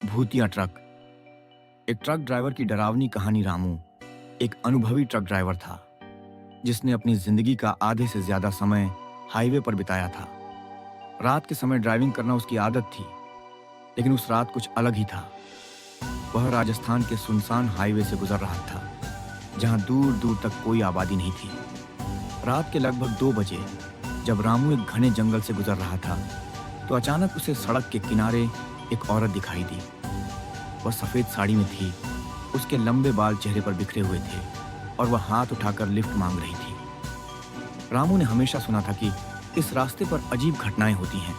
भूतिया ट्रक। एक truck driver की डरावनी कहानी। रामू एक अनुभवी ट्रक ड्राइवर था जिसने अपनी जिंदगी का आधे से ज्यादा समय हाईवे पर बिताया था। रात के समय ड्राइविंग करना उसकी आदत थी, लेकिन उस रात कुछ अलग ही था। वह राजस्थान के सुनसान हाईवे से गुजर रहा था, जहां दूर दूर तक कोई आबादी नहीं थी। रात के लगभग 2 बजे जब रामू एक घने जंगल से गुजर रहा था, तो अचानक उसे सड़क के किनारे एक औरत दिखाई दी। वह सफेद साड़ी में थी, उसके लंबे बाल चेहरे पर बिखरे हुए थे और वह हाथ उठाकर लिफ्ट मांग रही थी। रामू ने हमेशा सुना था कि इस रास्ते पर अजीब घटनाएं होती हैं,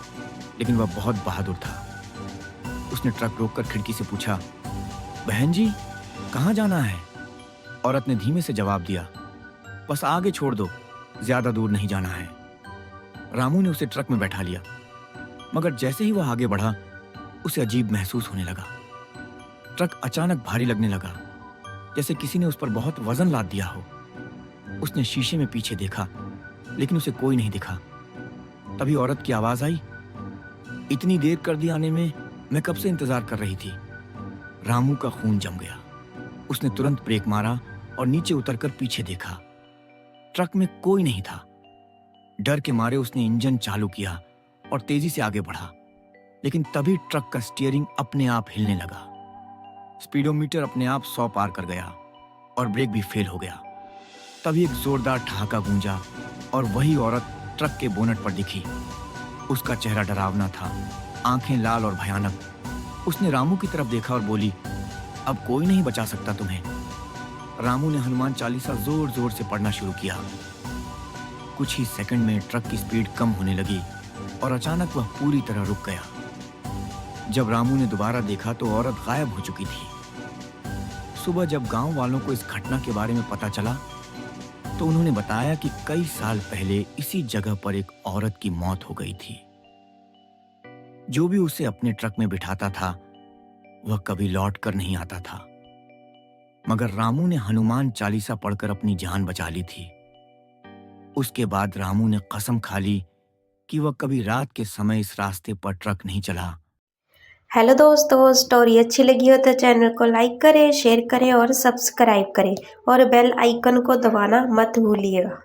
लेकिन वह बहुत बहादुर था। उसने ट्रक रोककर खिड़की से पूछा, बहन जी, कहाँ जाना है? औरत ने धीमे से जवाब दिया, बस आगे छोड़ दो, ज्यादा दूर नहीं जाना है। रामू ने उसे ट्रक में बैठा लिया, मगर जैसे ही वह आगे बढ़ा, उसे अजीब महसूस होने लगा। ट्रक अचानक भारी लगने लगा, जैसे किसी ने उस पर बहुत वजन लाद दिया हो। उसने शीशे में पीछे देखा, लेकिन उसे कोई नहीं दिखा। तभी औरत की आवाज आई, इतनी देर कर दी आने में, मैं कब से इंतजार कर रही थी। रामू का खून जम गया। उसने तुरंत ब्रेक मारा और नीचे उतरकर पीछे देखा। ट्रक में कोई नहीं था। डर के मारे उसने इंजन चालू किया और तेजी से आगे बढ़ा, लेकिन तभी ट्रक का स्टीयरिंग अपने आप हिलने लगा। स्पीडोमीटर अपने आप 100 पार कर गया और ब्रेक भी फेल हो गया। तभी एक जोरदार ठहाका गूंजा और वही औरत ट्रक के बोनट पर दिखी। उसका चेहरा डरावना था, आंखें लाल और भयानक। उसने रामू की तरफ देखा और बोली, अब कोई नहीं बचा सकता तुम्हें। रामू ने हनुमान चालीसा जोर जोर से पढ़ना शुरू किया। कुछ ही सेकंड में ट्रक की स्पीड कम होने लगी और अचानक वह पूरी तरह रुक गया। जब रामू ने दोबारा देखा तो औरत गायब हो चुकी थी। सुबह जब गांव वालों को इस घटना के बारे में पता चला, तो उन्होंने बताया कि कई साल पहले इसी जगह पर एक औरत की मौत हो गई थी। जो भी उसे अपने ट्रक में बिठाता था, वह कभी लौट कर नहीं आता था। मगर रामू ने हनुमान चालीसा पढ़कर अपनी जान बचा ली थी। उसके बाद रामू ने कसम खा ली कि वह कभी रात के समय इस रास्ते पर ट्रक नहीं चला। हेलो दोस्तों, स्टोरी अच्छी लगी हो तो चैनल को लाइक करें, शेयर करें और सब्सक्राइब करें और बेल आइकन को दबाना मत भूलिएगा।